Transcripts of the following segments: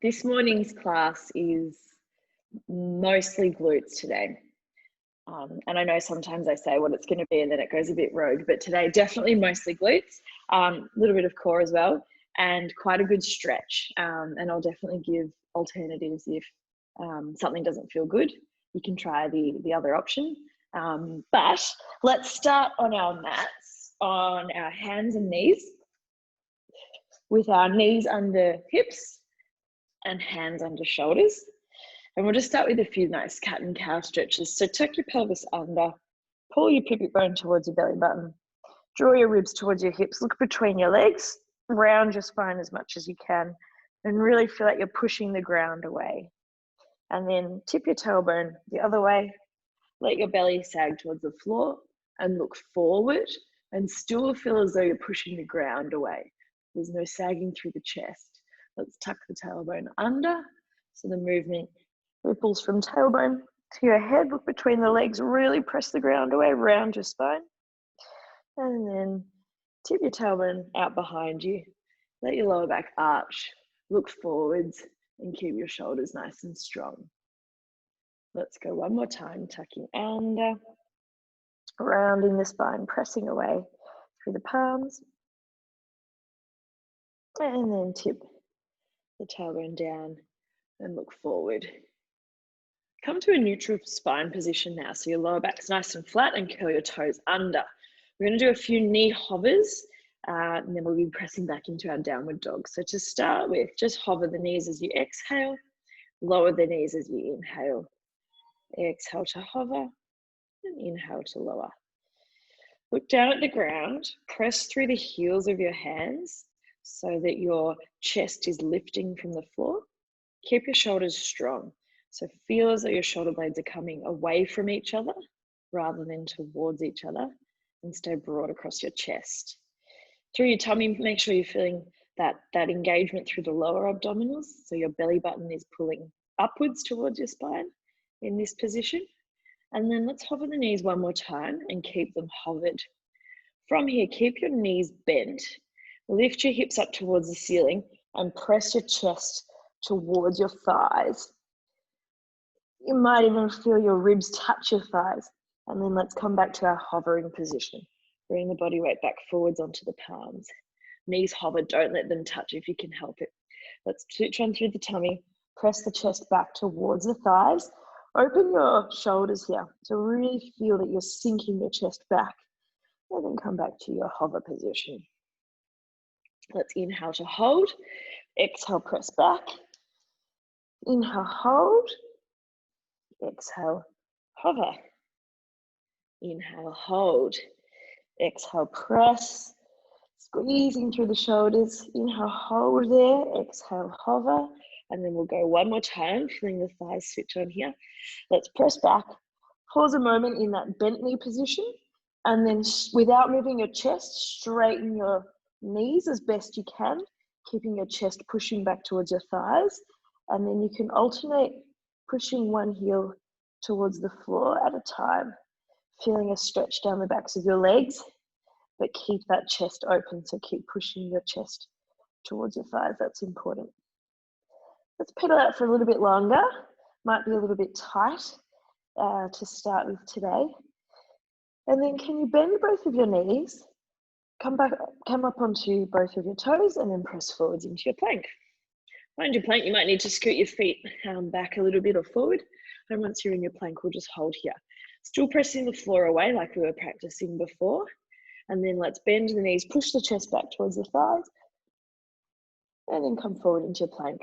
This morning's class is mostly glutes today. And I know sometimes I say what it's going to be and then it goes a bit rogue, but today definitely mostly glutes, a little bit of core as well, and quite a good stretch. And I'll definitely give alternatives if something doesn't feel good. You can try the other option. But let's start on our mats, on our hands and knees, with our knees under hips and hands under shoulders. And we'll just start with a few nice cat and cow stretches. So tuck your pelvis under, pull your pubic bone towards your belly button, draw your ribs towards your hips, look between your legs, round your spine as much as you can, and really feel like you're pushing the ground away. And then tip your tailbone the other way, let your belly sag towards the floor and look forward, and still feel as though you're pushing the ground away. There's no sagging through the chest. Let's tuck the tailbone under, so the movement ripples from tailbone to your head. Look between the legs, really press the ground away, round your spine. And then tip your tailbone out behind you. Let your lower back arch, look forwards, and keep your shoulders nice and strong. Let's go one more time, tucking under, rounding the spine, pressing away through the palms. And then tip the tailbone down and look forward. Come to a neutral spine position now. So your lower back's nice and flat and curl your toes under. We're going to do a few knee hovers and then we'll be pressing back into our downward dog. So to start with, just hover the knees as you exhale, lower the knees as you inhale. Exhale to hover and inhale to lower. Look down at the ground, press through the heels of your hands so that your chest is lifting from the floor. Keep your shoulders strong. So feel as though your shoulder blades are coming away from each other rather than towards each other, and stay broad across your chest. Through your tummy, make sure you're feeling that engagement through the lower abdominals. So your belly button is pulling upwards towards your spine in this position. And then let's hover the knees one more time and keep them hovered. From here, keep your knees bent. Lift your hips up towards the ceiling and press your chest towards your thighs. You might even feel your ribs touch your thighs. And then let's come back to our hovering position. Bring the body weight back forwards onto the palms. Knees hover, don't let them touch if you can help it. Let's switch on through the tummy. Press the chest back towards the thighs. Open your shoulders here to really feel that you're sinking your chest back. And then come back to your hover position. Let's inhale to hold. Exhale, press back. Inhale, hold. Exhale, hover. Inhale, hold. Exhale, press. Squeezing through the shoulders. Inhale, hold there. Exhale, hover. And then we'll go one more time, feeling the thighs switch on here. Let's press back. Pause a moment in that bent knee position. And then without moving your chest, straighten your knees as best you can, keeping your chest pushing back towards your thighs. And then you can alternate pushing one heel towards the floor at a time, feeling a stretch down the backs of your legs, but keep that chest open. So keep pushing your chest towards your thighs. That's important. Let's pedal out for a little bit longer. Might be a little bit tight to start with today. And then can you bend both of your knees, come up onto both of your toes, and then press forwards into your plank. Find your plank, you might need to scoot your feet back a little bit or forward. And once you're in your plank, we'll just hold here. Still pressing the floor away like we were practicing before. And then let's bend the knees, push the chest back towards the thighs, and then come forward into your plank.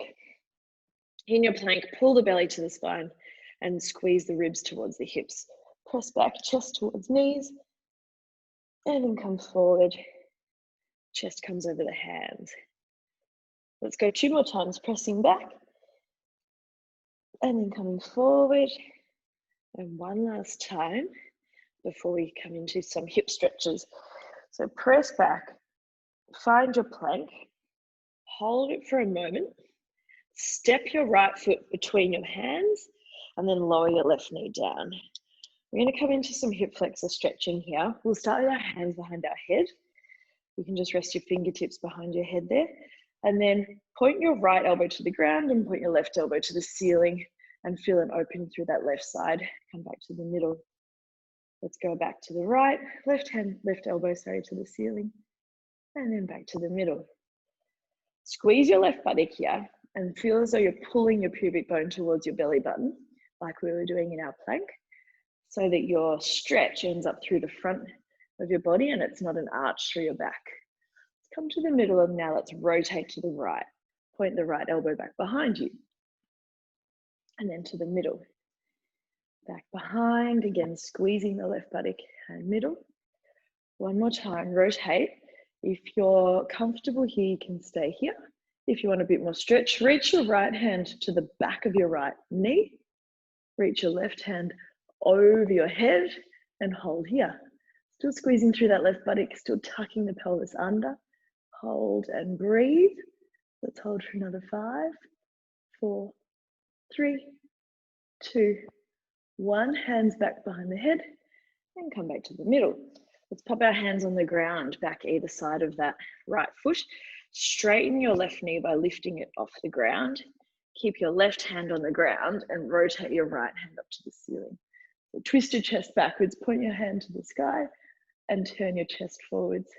In your plank, pull the belly to the spine and squeeze the ribs towards the hips. Press back, chest towards knees, and then come forward. Chest comes over the hands. Let's go 2 more times, pressing back, and then coming forward. And one last time before we come into some hip stretches. So press back, find your plank, hold it for a moment, step your right foot between your hands, and then lower your left knee down. We're going to come into some hip flexor stretching here. We'll start with our hands behind our head. You can just rest your fingertips behind your head there. And then point your right elbow to the ground and point your left elbow to the ceiling and feel an opening through that left side. Come back to the middle. Let's go back to the right, left elbow, sorry, to the ceiling, and then back to the middle. Squeeze your left buttock here and feel as though you're pulling your pubic bone towards your belly button, like we were doing in our plank, so that your stretch ends up through the front of your body and it's not an arch through your back. Come to the middle, and now let's rotate to the right. Point the right elbow back behind you. And then to the middle. Back behind, again, squeezing the left buttock and middle. One more time, rotate. If you're comfortable here, you can stay here. If you want a bit more stretch, reach your right hand to the back of your right knee. Reach your left hand over your head and hold here. Still squeezing through that left buttock, still tucking the pelvis under. Hold and breathe. Let's hold for another 5, 4, 3, 2, 1. Hands back behind the head and come back to the middle. Let's pop our hands on the ground, back either side of that right foot. Straighten your left knee by lifting it off the ground. Keep your left hand on the ground and rotate your right hand up to the ceiling. So twist your chest backwards, point your hand to the sky and turn your chest forwards.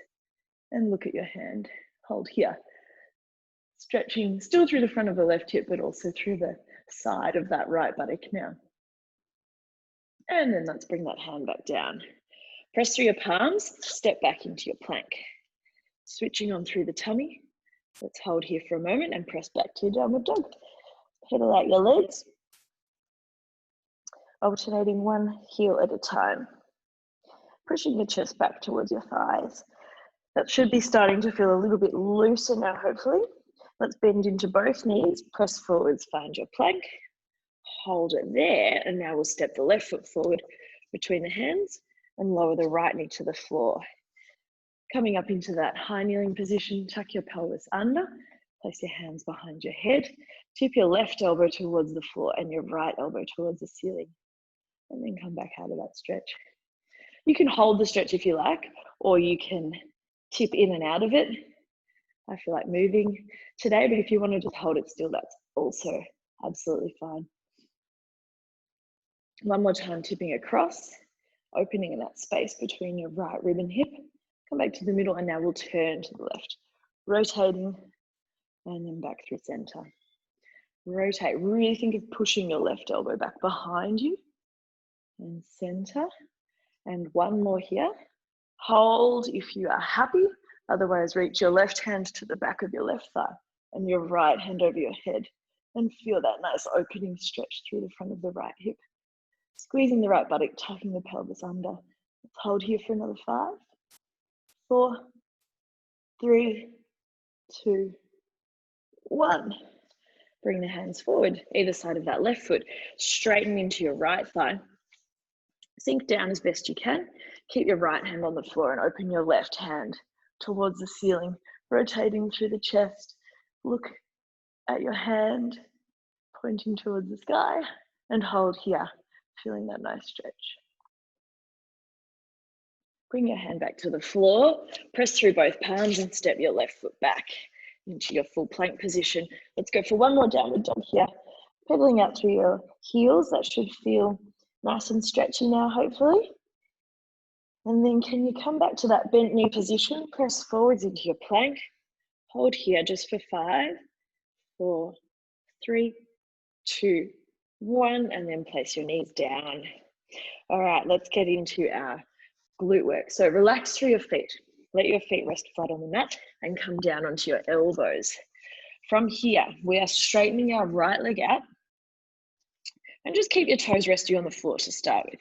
And look at your hand, hold here. Stretching still through the front of the left hip, but also through the side of that right buttock now. And then let's bring that hand back down. Press through your palms, step back into your plank. Switching on through the tummy. Let's hold here for a moment and press back to your downward dog. Pedal out your legs, alternating one heel at a time. Pushing your chest back towards your thighs. That should be starting to feel a little bit looser now, hopefully. Let's bend into both knees, press forwards, find your plank, hold it there, and now we'll step the left foot forward between the hands and lower the right knee to the floor. Coming up into that high kneeling position, tuck your pelvis under, place your hands behind your head, tip your left elbow towards the floor and your right elbow towards the ceiling, and then come back out of that stretch. You can hold the stretch if you like, or you can tip in and out of it. I feel like moving today, but if you want to just hold it still, that's also absolutely fine. One more time, tipping across, opening in that space between your right rib and hip. Come back to the middle, and now we'll turn to the left, rotating, and then back through center. Rotate, really think of pushing your left elbow back behind you, and center, and one more here. Hold if you are happy, otherwise reach your left hand to the back of your left thigh and your right hand over your head and feel that nice opening stretch through the front of the right hip. Squeezing the right buttock, tucking the pelvis under. Let's hold here for another 5, 4, 3, 2, 1. Bring the hands forward, either side of that left foot, straighten into your right thigh. Sink down as best you can. Keep your right hand on the floor and open your left hand towards the ceiling, rotating through the chest. Look at your hand, pointing towards the sky, and hold here, feeling that nice stretch. Bring your hand back to the floor, press through both palms and step your left foot back into your full plank position. Let's go for one more downward dog here. Pedaling out through your heels, that should feel nice and stretchy now, hopefully. And then can you come back to that bent knee position, press forwards into your plank, hold here just for 5, 4, 3, 2, 1, and then place your knees down. All right, let's get into our glute work. So relax through your feet. Let your feet rest flat on the mat and come down onto your elbows. From here, we are straightening our right leg out. And just keep your toes resting on the floor to start with.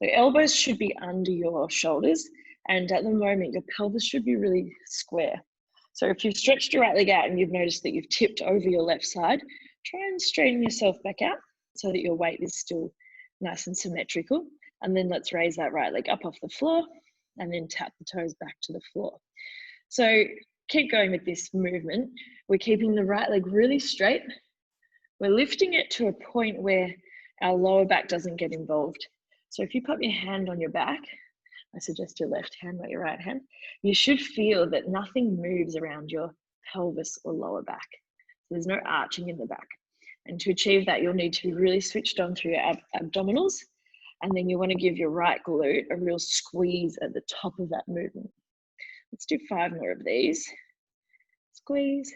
So elbows should be under your shoulders, and at the moment your pelvis should be really square. So if you've stretched your right leg out and you've noticed that you've tipped over your left side, try and straighten yourself back out so that your weight is still nice and symmetrical. And then let's raise that right leg up off the floor and then tap the toes back to the floor. So keep going with this movement. We're keeping the right leg really straight. We're lifting it to a point where our lower back doesn't get involved. So if you put your hand on your back, I suggest your left hand, not your right hand, you should feel that nothing moves around your pelvis or lower back. So there's no arching in the back. And to achieve that, you'll need to be really switched on through your abdominals. And then you want to give your right glute a real squeeze at the top of that movement. Let's do 5 more of these. Squeeze.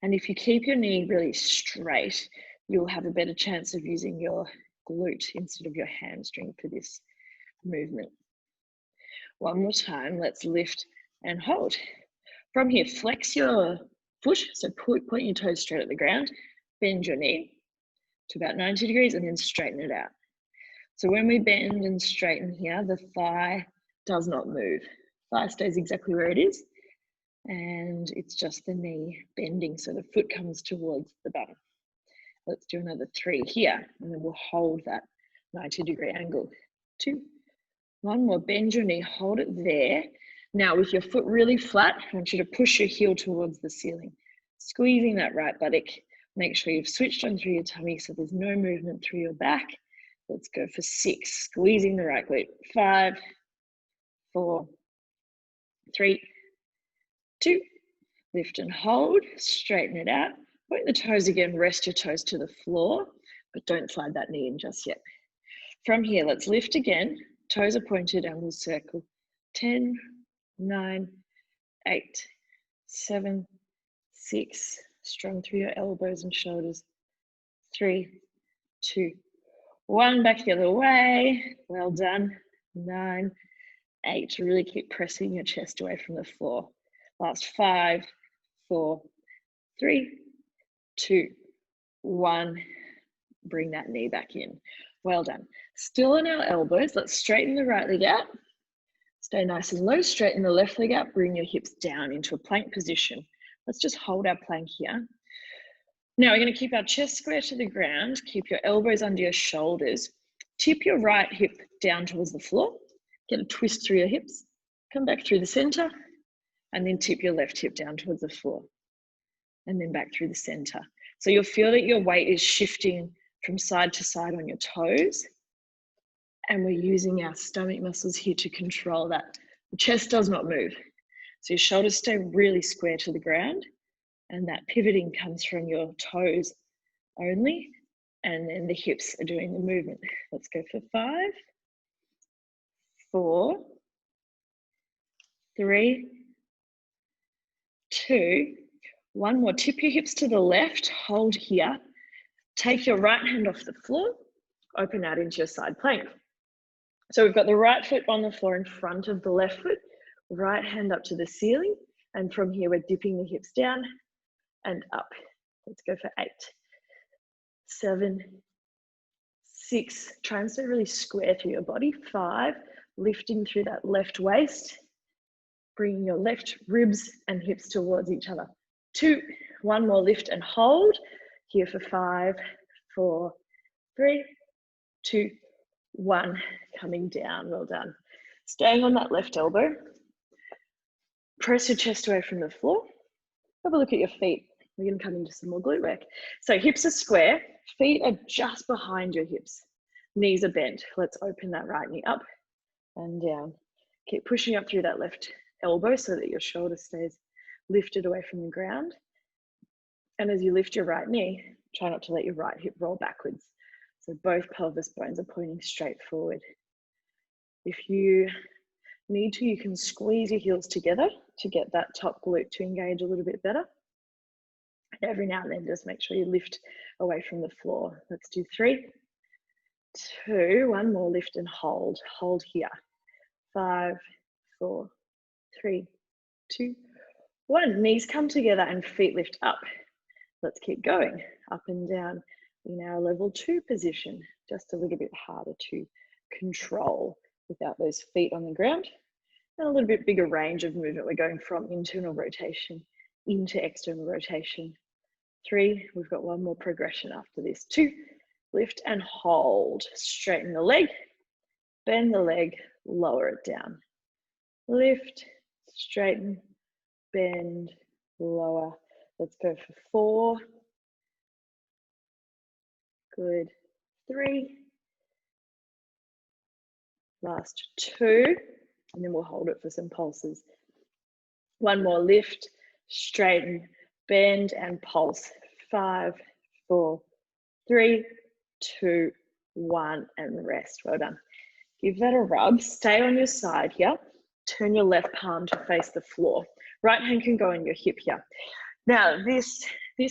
And if you keep your knee really straight, you'll have a better chance of using your glute instead of your hamstring for this movement. One more time, let's lift and hold. From here, flex your foot, so point your toes straight at the ground, bend your knee to about 90 degrees and then straighten it out. So when we bend and straighten here, the thigh does not move. Thigh stays exactly where it is, and it's just the knee bending, so the foot comes towards the bum. Let's do another 3 here, and then we'll hold that 90-degree angle. 2, 1 more, bend your knee, hold it there. Now with your foot really flat, I want you to push your heel towards the ceiling, squeezing that right buttock. Make sure you've switched on through your tummy so there's no movement through your back. Let's go for 6, squeezing the right glute. 5, 4, 3, 2, lift and hold, straighten it out. Point the toes again, rest your toes to the floor, but don't slide that knee in just yet. From here, let's lift again. Toes are pointed and we'll circle. 10, 9, 8, 7, 6. Strong through your elbows and shoulders. 3, 2, 1. Back the other way. Well done. 9, 8. Really keep pressing your chest away from the floor. Last 5, 4, 3, 2, 1. Bring that knee back in. Well done. Still on our elbows. Let's straighten the right leg out. Stay nice and low. Straighten the left leg out. Bring your hips down into a plank position. Let's just hold our plank here. Now we're going to keep our chest square to the ground. Keep your elbows under your shoulders. Tip your right hip down towards the floor. Get a twist through your hips. Come back through the center. And then tip your left hip down towards the floor. And then back through the center. So you'll feel that your weight is shifting from side to side on your toes. And we're using our stomach muscles here to control that. The chest does not move. So your shoulders stay really square to the ground. And that pivoting comes from your toes only. And then the hips are doing the movement. Let's go for 5, 4, 3, 2, 1 more. Tip your hips to the left, hold here. Take your right hand off the floor, open out into your side plank. So we've got the right foot on the floor in front of the left foot, right hand up to the ceiling. And from here, we're dipping the hips down and up. Let's go for 8, 7, 6. Try and stay really square through your body. 5, lifting through that left waist. Bringing your left ribs and hips towards each other. 2, 1 more, lift and hold. Here for 5, 4, 3, 2, 1. Coming down, well done. Staying on that left elbow. Press your chest away from the floor. Have a look at your feet. We're going to come into some more glute work. So hips are square, feet are just behind your hips. Knees are bent. Let's open that right knee up and down. Keep pushing up through that left elbow so that your shoulder stays lifted away from the ground. And as you lift your right knee, try not to let your right hip roll backwards. So both pelvis bones are pointing straight forward. If you need to, you can squeeze your heels together to get that top glute to engage a little bit better. And every now and then, just make sure you lift away from the floor. Let's do 3, 2, 1 more, lift and hold. Hold here. 5, 4, 3, 2, 1. Knees come together and feet lift up. Let's keep going, up and down in our level 2 position. Just a little bit harder to control without those feet on the ground. And a little bit bigger range of movement. We're going from internal rotation into external rotation. 3, we've got 1 more progression after this. 2, lift and hold. Straighten the leg, bend the leg, lower it down. Lift, straighten, bend, lower. Let's go for 4. Good. 3. Last 2. And then we'll hold it for some pulses. 1 more, lift straighten, bend and pulse. 5, 4, 3, 2, 1, and rest. Well done. Give that a rub. Stay on your side here. Turn your left palm to face the floor. Right hand can go on your hip here. Now, this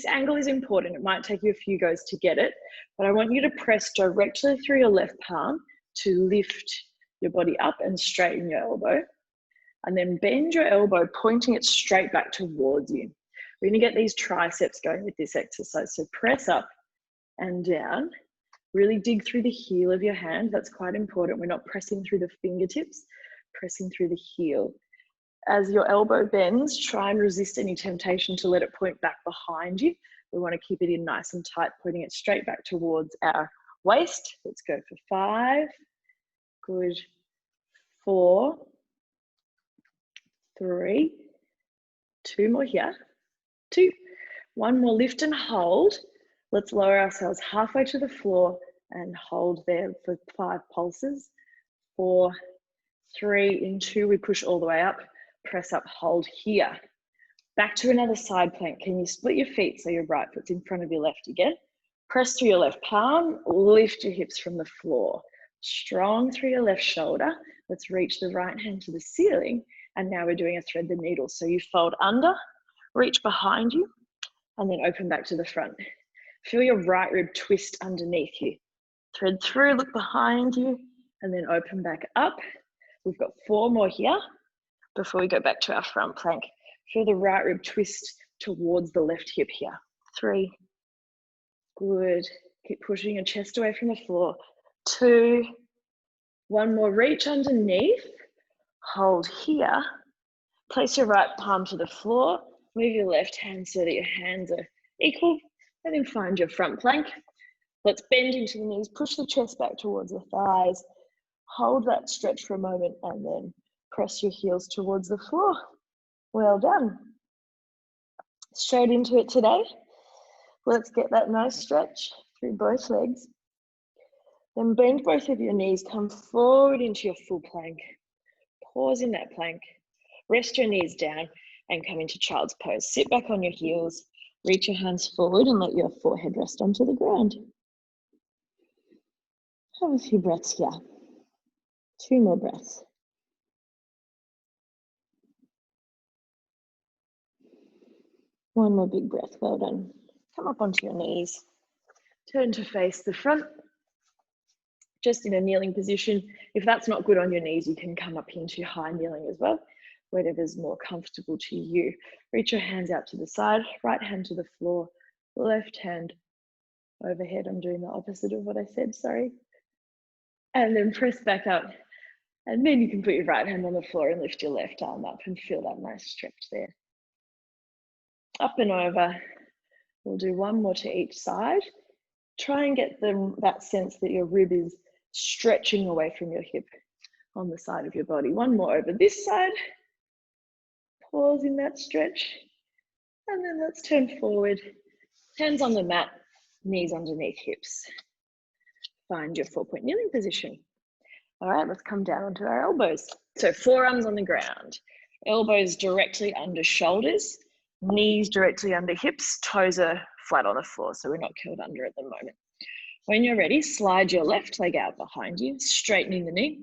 angle is important. It might take you a few goes to get it, but I want you to press directly through your left palm to lift your body up and straighten your elbow. And then bend your elbow, pointing it straight back towards you. We're going to get these triceps going with this exercise. So press up and down. Really dig through the heel of your hand. That's quite important. We're not pressing through the fingertips, pressing through the heel. As your elbow bends, try and resist any temptation to let it point back behind you. We want to keep it in nice and tight, pointing it straight back towards our waist. Let's go for 5. Good. 4, 3, 2 more here. 2, 1 more, lift and hold. Let's lower ourselves halfway to the floor and hold there for 5 pulses. 4, 3, in 2, we push all the way up, press up, hold here. Back to another side plank. Can you split your feet so your right foot's in front of your left again? Press through your left palm, lift your hips from the floor. Strong through your left shoulder. Let's reach the right hand to the ceiling. And now we're doing a thread the needle. So you fold under, reach behind you, and then open back to the front. Feel your right rib twist underneath you. Thread through, look behind you, and then open back up. We've got 4 more here before we go back to our front plank. Feel the right rib twist towards the left hip here. 3, good. Keep pushing your chest away from the floor. 2, 1 more, reach underneath, hold here. Place your right palm to the floor, move your left hand so that your hands are equal, and then find your front plank. Let's bend into the knees, push the chest back towards the thighs, hold that stretch for a moment, and then press your heels towards the floor. Well done. Straight into it today. Let's get that nice stretch through both legs. Then bend both of your knees, come forward into your full plank. Pause in that plank. Rest your knees down and come into child's pose. Sit back on your heels, reach your hands forward and let your forehead rest onto the ground. Have a few breaths here. 2 more breaths. One more big breath, well done. Come up onto your knees. Turn to face the front. Just in a kneeling position. If that's not good on your knees, you can come up into high kneeling as well, whatever's more comfortable to you. Reach your hands out to the side, right hand to the floor, left hand overhead. I'm doing the opposite of what I said, sorry. And then press back up. And then you can put your right hand on the floor and lift your left arm up and feel that nice stretch there. Up and over. We'll do 1 more to each side. Try and get that sense that your rib is stretching away from your hip on the side of your body. 1 more over this side. Pause in that stretch. And then let's turn forward. Hands on the mat, knees underneath hips. Find your 4-point kneeling position. All right, let's come down onto our elbows. So forearms on the ground, elbows directly under shoulders, knees directly under hips, toes are flat on the floor, so we're not curled under at the moment. When you're ready, slide your left leg out behind you, straightening the knee.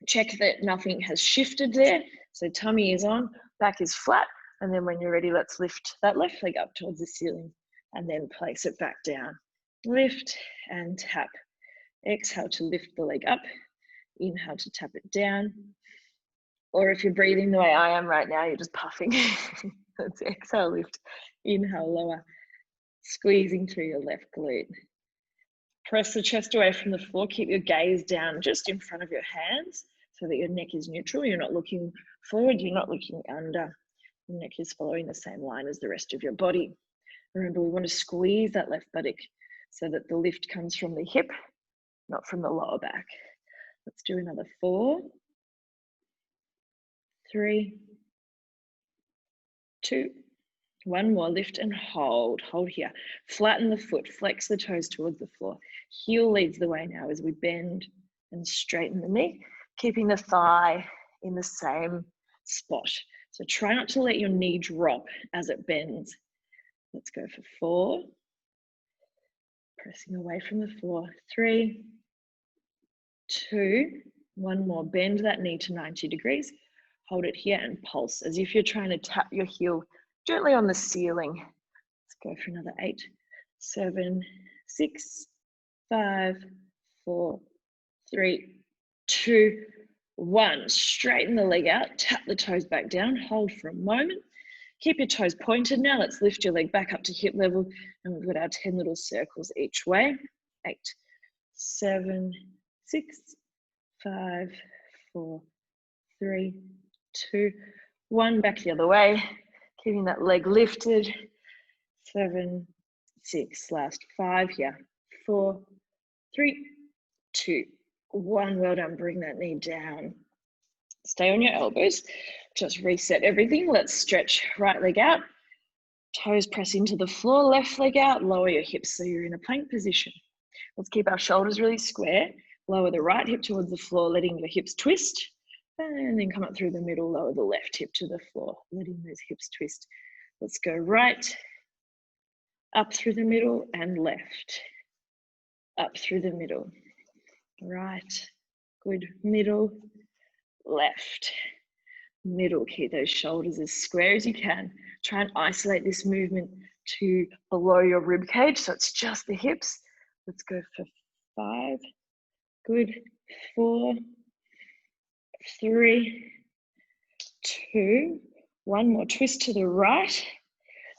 Check that nothing has shifted there. So tummy is on, back is flat. And then when you're ready, let's lift that left leg up towards the ceiling and then place it back down. Lift and tap. Exhale to lift the leg up. Inhale to tap it down. Or if you're breathing the way I am right now, you're just puffing. Let's exhale, lift. Inhale, lower. Squeezing through your left glute. Press the chest away from the floor. Keep your gaze down just in front of your hands so that your neck is neutral. You're not looking forward, you're not looking under. The neck is following the same line as the rest of your body. Remember, we want to squeeze that left buttock so that the lift comes from the hip, not from the lower back. Let's do another 4, 3, 2, 1 more, lift and hold. Hold here. Flatten the foot, flex the toes towards the floor. Heel leads the way now as we bend and straighten the knee, keeping the thigh in the same spot. So try not to let your knee drop as it bends. Let's go for 4. Pressing away from the floor. 3, 2, one more. Bend that knee to 90 degrees. Hold it here and pulse as if you're trying to tap your heel gently on the ceiling. Let's go for another 8, 7, 6, 5, 4, 3, 2, 1. Straighten the leg out, tap the toes back down, hold for a moment. Keep your toes pointed now. Let's lift your leg back up to hip level, and we've got our 10 little circles each way. 8, 7, 6, 5, 4, 3, 2, 1. Back the other way, keeping that leg lifted. 7, 6, last 5 here. 4, 3, 2, 1. Well done. Bring that knee down. Stay on your elbows. Just reset everything. Let's stretch right leg out. Toes press into the floor, left leg out. Lower your hips so you're in a plank position. Let's keep our shoulders really square. Lower the right hip towards the floor, letting your hips twist. And then come up through the middle, lower the left hip to the floor, letting those hips twist. Let's go right, up through the middle, and left. Up through the middle. Right, good, middle, left, middle. Keep those shoulders as square as you can. Try and isolate this movement to below your rib cage, so it's just the hips. Let's go for 5, good, 4, 3, 2, 1 more. Twist to the right.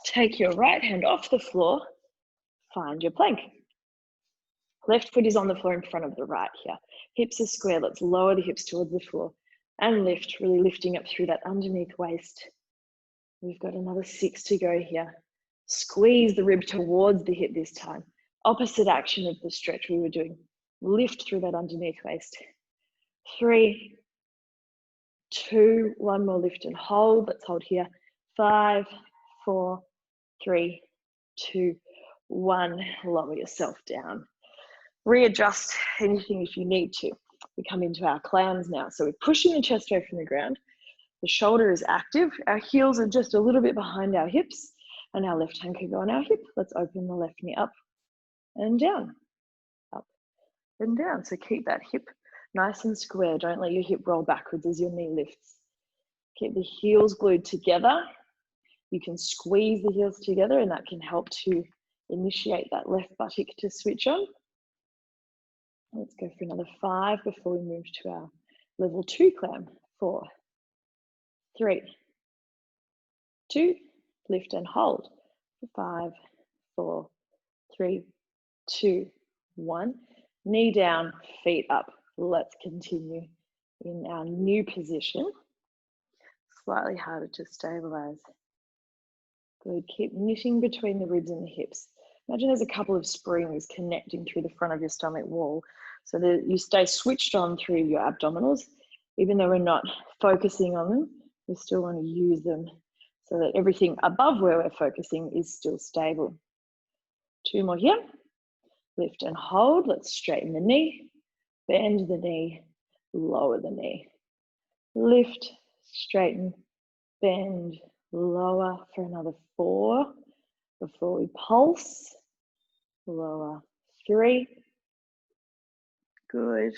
Take your right hand off the floor. Find your plank. Left foot is on the floor in front of the right here. Hips are square. Let's lower the hips towards the floor and lift, really lifting up through that underneath waist. We've got another 6 to go here. Squeeze the rib towards the hip this time. Opposite action of the stretch we were doing. Lift through that underneath waist. 3, 2, 1 more. Lift and hold. Let's hold here. 5, 4, 3, 2, 1. Lower yourself down. Readjust anything if you need to. We come into our clams now. So we're pushing the chest away from the ground. The shoulder is active. Our heels are just a little bit behind our hips, and our left hand can go on our hip. Let's open the left knee up and down, up and down. So keep that hip nice and square. Don't let your hip roll backwards as your knee lifts. Keep the heels glued together. You can squeeze the heels together, and that can help to initiate that left buttock to switch on. Let's go for another 5 before we move to our level 2 clam. 4, 3, 2, lift and hold. 5, 4, 3, 2, 1. Knee down, feet up. Let's continue in our new position. Slightly harder to stabilize. Good, keep knitting between the ribs and the hips. Imagine there's a couple of springs connecting through the front of your stomach wall so that you stay switched on through your abdominals. Even though we're not focusing on them, we still want to use them so that everything above where we're focusing is still stable. 2 more here. Lift and hold. Let's straighten the knee, bend the knee, lower the knee. Lift, straighten, bend, lower for another 4 before we pulse. Lower, 3. Good.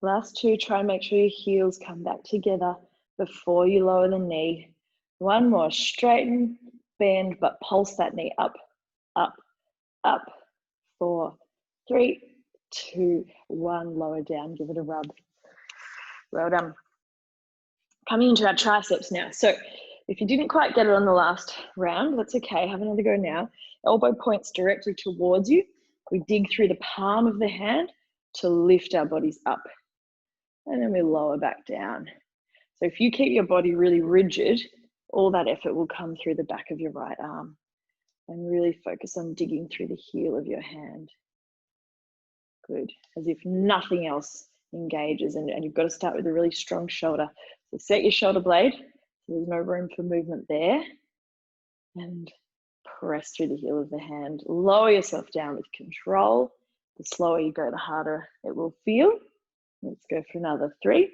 Last 2, try and make sure your heels come back together before you lower the knee. 1 more, straighten, bend, but pulse that knee up, up, up. 4, 3, 2, 1, lower down, give it a rub. Well done. Coming into our triceps now. So if you didn't quite get it on the last round, that's okay, have another go now. Elbow points directly towards you. We dig through the palm of the hand to lift our bodies up. And then we lower back down. So if you keep your body really rigid, all that effort will come through the back of your right arm. And really focus on digging through the heel of your hand. Good, as if nothing else engages, and you've got to start with a really strong shoulder. So set your shoulder blade, so there's no room for movement there, and press through the heel of the hand. Lower yourself down with control. The slower you go, the harder it will feel. Let's go for another 3.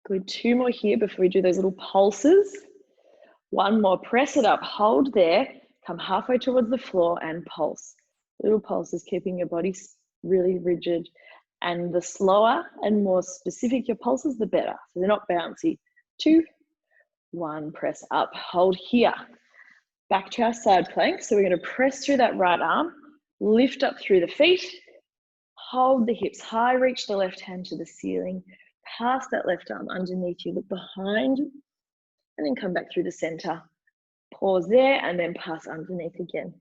Good, 2 more here before we do those little pulses. 1 more, press it up, hold there, come halfway towards the floor and pulse. Little pulses, keeping your body really rigid. And the slower and more specific your pulses, the better. So they're not bouncy. 2, 1, press up, hold here. Back to our side plank. So we're going to press through that right arm, lift up through the feet, hold the hips high, reach the left hand to the ceiling, pass that left arm underneath you, look behind, and then come back through the center. Pause there and then pass underneath again.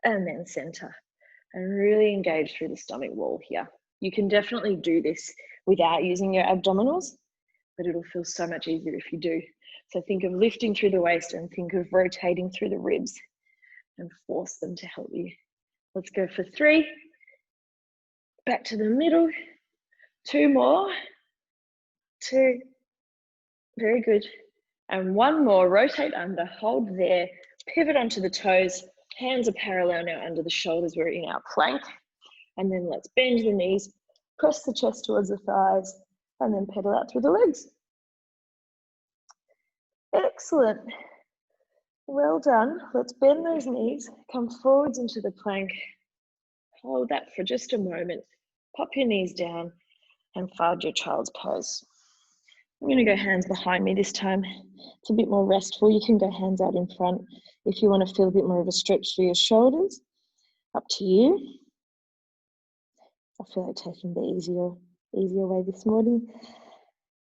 And then center. And really engage through the stomach wall here. You can definitely do this without using your abdominals, but it'll feel so much easier if you do. So think of lifting through the waist and think of rotating through the ribs and force them to help you. Let's go for 3. Back to the middle. 2 more. 2. Very good. And 1 more. Rotate under, hold there, pivot onto the toes. Hands are parallel now under the shoulders. We're in our plank. And then let's bend the knees, press the chest towards the thighs, and then pedal out through the legs. Excellent. Well done. Let's bend those knees, come forwards into the plank. Hold that for just a moment. Pop your knees down and fold your child's pose. I'm going to go hands behind me this time. It's a bit more restful. You can go hands out in front if you want to feel a bit more of a stretch through your shoulders. Up to you. I feel like taking the easier way this morning.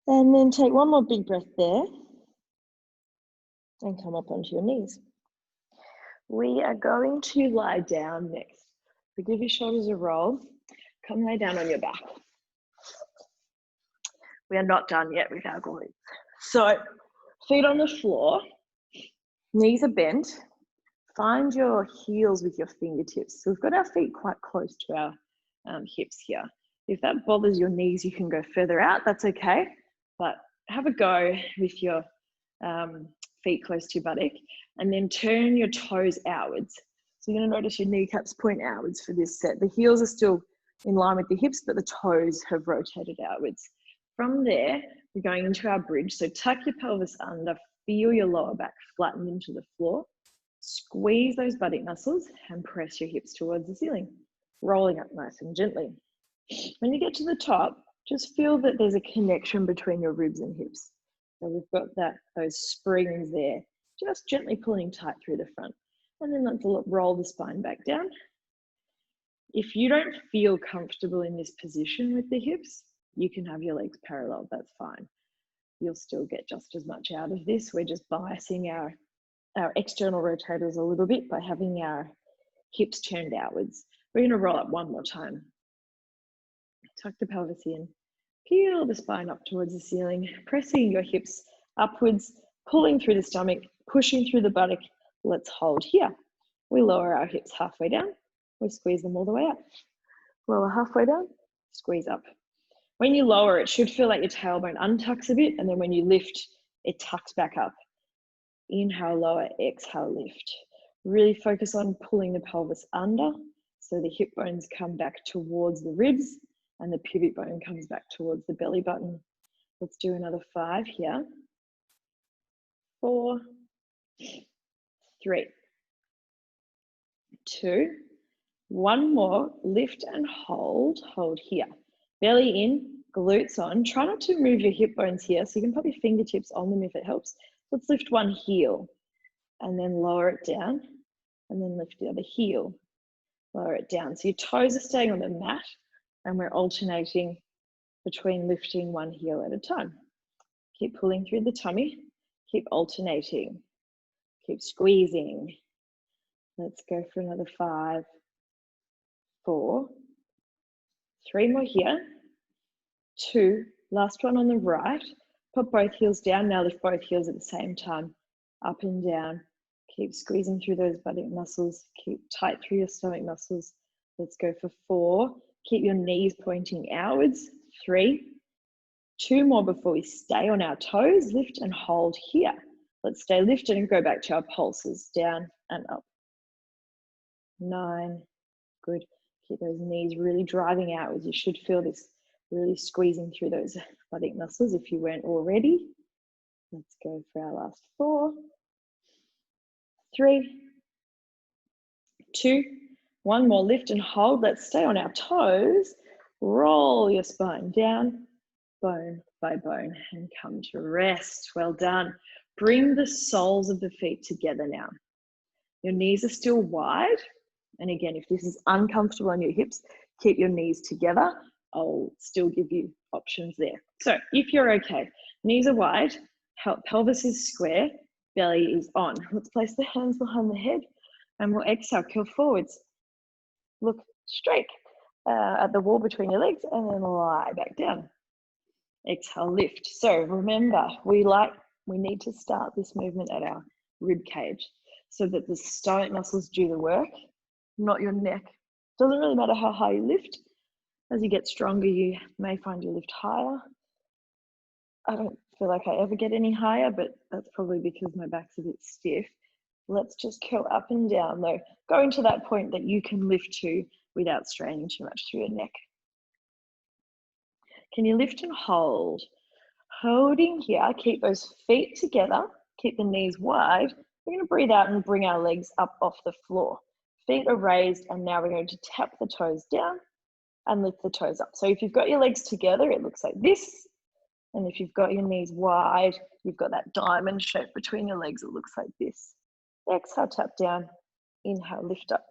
And then take 1 more big breath there and come up onto your knees. We are going to lie down next. So give your shoulders a roll. Come lay down on your back. We are not done yet with our glutes. So feet on the floor, knees are bent. Find your heels with your fingertips. So we've got our feet quite close to our hips here. If that bothers your knees, you can go further out, that's okay. But have a go with your feet close to your buttock and then turn your toes outwards. So you're going to notice your kneecaps point outwards for this set. The heels are still in line with the hips, but the toes have rotated outwards. From there, we're going into our bridge. So tuck your pelvis under, feel your lower back flatten into the floor. Squeeze those buttock muscles and press your hips towards the ceiling, rolling up nice and gently. When you get to the top, just feel that there's a connection between your ribs and hips. So we've got those springs there, just gently pulling tight through the front. And then let's roll the spine back down. If you don't feel comfortable in this position with the hips, you can have your legs parallel, that's fine. You'll still get just as much out of this. We're just biasing our external rotators a little bit by having our hips turned outwards. We're going to roll up 1 more time. Tuck the pelvis in, peel the spine up towards the ceiling, pressing your hips upwards, pulling through the stomach, pushing through the buttock. Let's hold here. We lower our hips halfway down. We squeeze them all the way up. Lower halfway down, squeeze up. When you lower, it should feel like your tailbone untucks a bit, and then when you lift, it tucks back up. Inhale, lower, exhale, lift. Really focus on pulling the pelvis under so the hip bones come back towards the ribs and the pubic bone comes back towards the belly button. Let's do another 5 here. 4, 3, 2, 1 more. Lift and hold. Hold here. Belly in, glutes on. Try not to move your hip bones here, so you can put your fingertips on them if it helps. Let's lift one heel and then lower it down and then lift the other heel. Lower it down. So your toes are staying on the mat and we're alternating between lifting one heel at a time. Keep pulling through the tummy. Keep alternating. Keep squeezing. Let's go for another 5, 4, 3 more here. 2, last one on the right. Put both heels down. Now lift both heels at the same time. Up and down. Keep squeezing through those buttock muscles. Keep tight through your stomach muscles. Let's go for 4. Keep your knees pointing outwards. 3, 2 more before we stay on our toes. Lift and hold here. Let's stay lifted and go back to our pulses. Down and up. 9. Good. Keep those knees really driving outwards. You should feel this Really squeezing through those buttock muscles if you weren't already. Let's go for our last 4, 3, 2, 1 more. Lift and hold. Let's stay on our toes. Roll your spine down, bone by bone, and come to rest. Well done. Bring the soles of the feet together now. Your knees are still wide. And again, if this is uncomfortable on your hips, keep your knees together. I'll still give you options there. So if you're okay, knees are wide, pelvis is square, belly is on. Let's place the hands behind the head and we'll exhale, curl forwards. Look straight at the wall between your legs and then lie back down. Exhale, lift. So remember, we need to start this movement at our rib cage so that the stomach muscles do the work, not your neck. Doesn't really matter how high you lift. As you get stronger, you may find you lift higher. I don't feel like I ever get any higher, but that's probably because my back's a bit stiff. Let's just curl up and down though, going to that point that you can lift to without straining too much through your neck. Can you lift and hold? Holding here, keep those feet together, keep the knees wide. We're going to breathe out and bring our legs up off the floor. Feet are raised, and now we're going to tap the toes down and lift the toes up. So if you've got your legs together, it looks like this. And if you've got your knees wide, you've got that diamond shape between your legs, it looks like this. Exhale, tap down. Inhale, lift up.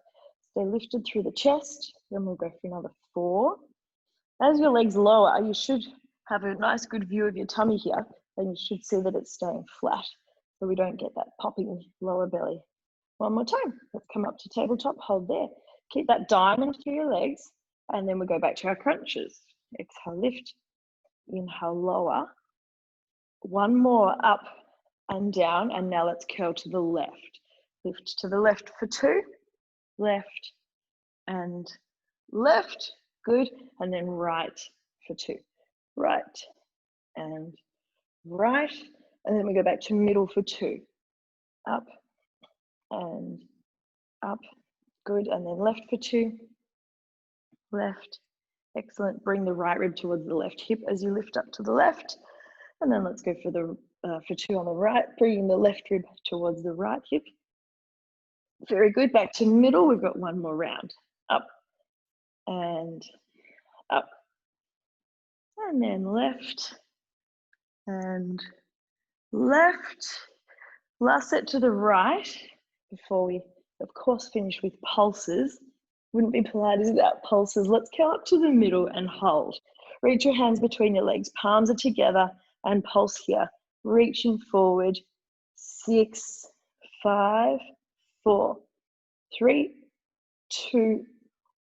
Stay lifted through the chest. Then we'll go for another 4. As your legs lower, you should have a nice good view of your tummy here. Then you should see that it's staying flat so we don't get that popping lower belly. One more time. Let's come up to tabletop, hold there. Keep that diamond through your legs. And then we go back to our crunches. Exhale, lift. Inhale, lower. One more, up and down. And now let's curl to the left. Lift to the left for 2. Left and left. Good. And then right for 2. Right and right. And then we go back to middle for 2. Up and up. Good. And then left for 2. Left. Excellent. Bring the right rib towards the left hip as you lift up to the left. And then let's go for 2 on the right, bringing the left rib towards the right hip. Very good. Back to middle. We've got one more round. Up and up. And then left and left. Last set to the right before we, of course, finish with pulses. Wouldn't be Pilates without pulses. Let's curl up to the middle and hold. Reach your hands between your legs. Palms are together and pulse here. Reaching forward. 6, 5, 4, 3, 2,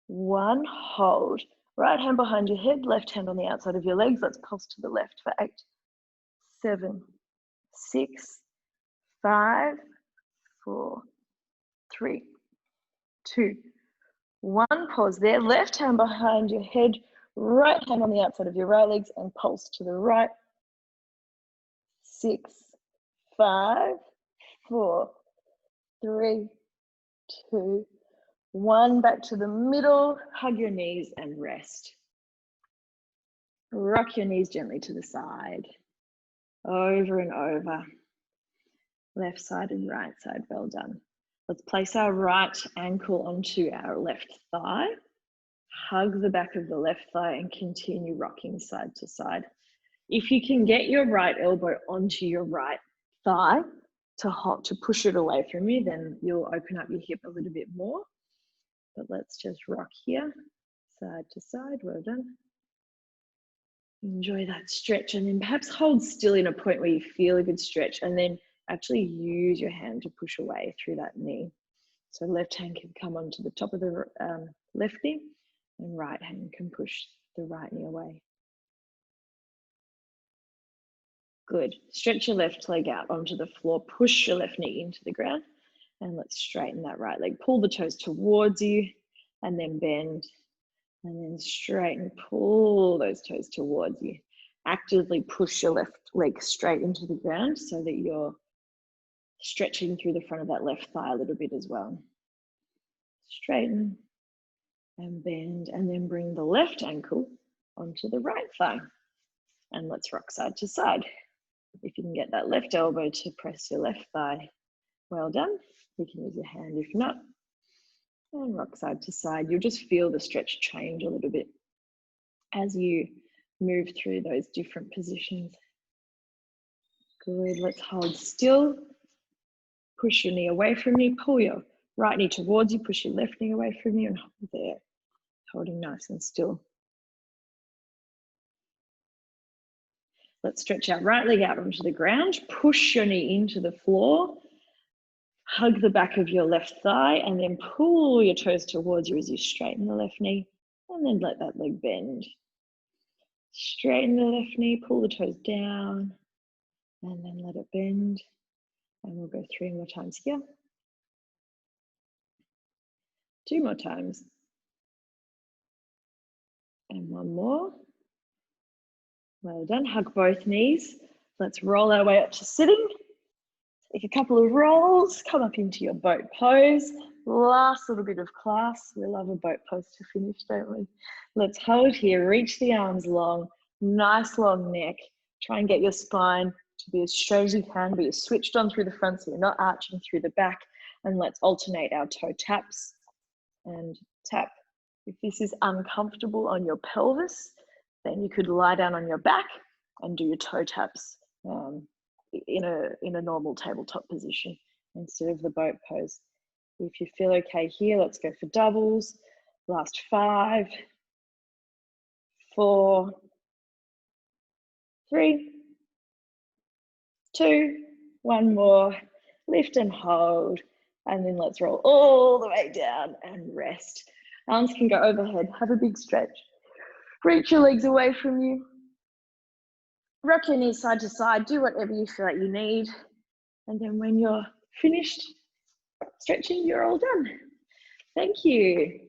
1. Hold. Right hand behind your head, left hand on the outside of your legs. Let's pulse to the left for 8, 7, 6, 5, 4, 3, 2, 1. Pause there. Left hand behind your head, right hand on the outside of your right legs, and pulse to the right. 6, 5, 4, 3, 2, 1. Back to the middle. Hug your knees and rest. Rock your knees gently to the side. Over and over. Left side and right side. Well done. Let's place our right ankle onto our left thigh. Hug the back of the left thigh and continue rocking side to side. If you can get your right elbow onto your right thigh to push it away from you, then you'll open up your hip a little bit more. But let's just rock here, side to side. Well done. Enjoy that stretch, and then perhaps hold still in a point where you feel a good stretch, and then actually use your hand to push away through that knee. So left hand can come onto the top of the left knee, and right hand can push the right knee away. Good. Stretch your left leg out onto the floor. Push your left knee into the ground, and let's straighten that right leg. Pull the toes towards you, and then bend, and then straighten. Pull those toes towards you. Actively push your left leg straight into the ground so that you're stretching through the front of that left thigh a little bit as well. Straighten and bend, and then bring the left ankle onto the right thigh. And let's rock side to side. If you can get that left elbow to press your left thigh, well done. You can use your hand if not. And rock side to side. You'll just feel the stretch change a little bit as you move through those different positions. Good, let's hold still. Push your knee away from you, pull your right knee towards you, push your left knee away from you and hold there, holding nice and still. Let's stretch our right leg out onto the ground, push your knee into the floor, hug the back of your left thigh and then pull your toes towards you as you straighten the left knee and then let that leg bend. Straighten the left knee, pull the toes down and then let it bend. And we'll go 3 more times here. 2 more times. And 1 more. Well done. Hug both knees. Let's roll our way up to sitting. Take a couple of rolls, come up into your boat pose. Last little bit of class. We love a boat pose to finish, don't we? Let's hold here, reach the arms long, nice long neck. Try and get your spine to be as straight as you can, but you're switched on through the front so you're not arching through the back. And let's alternate our toe taps and tap. If this is uncomfortable on your pelvis, then you could lie down on your back and do your toe taps in a normal tabletop position instead of the boat pose. If you feel okay here, let's go for doubles. Last 5, 4, 3, 2, 1 more. Lift and hold, and then let's roll all the way down and rest. Arms can go overhead. Have a big stretch. Reach your legs away from you. Rock your knees side to side. Do whatever you feel like you need. And then when you're finished stretching, you're all done. Thank you.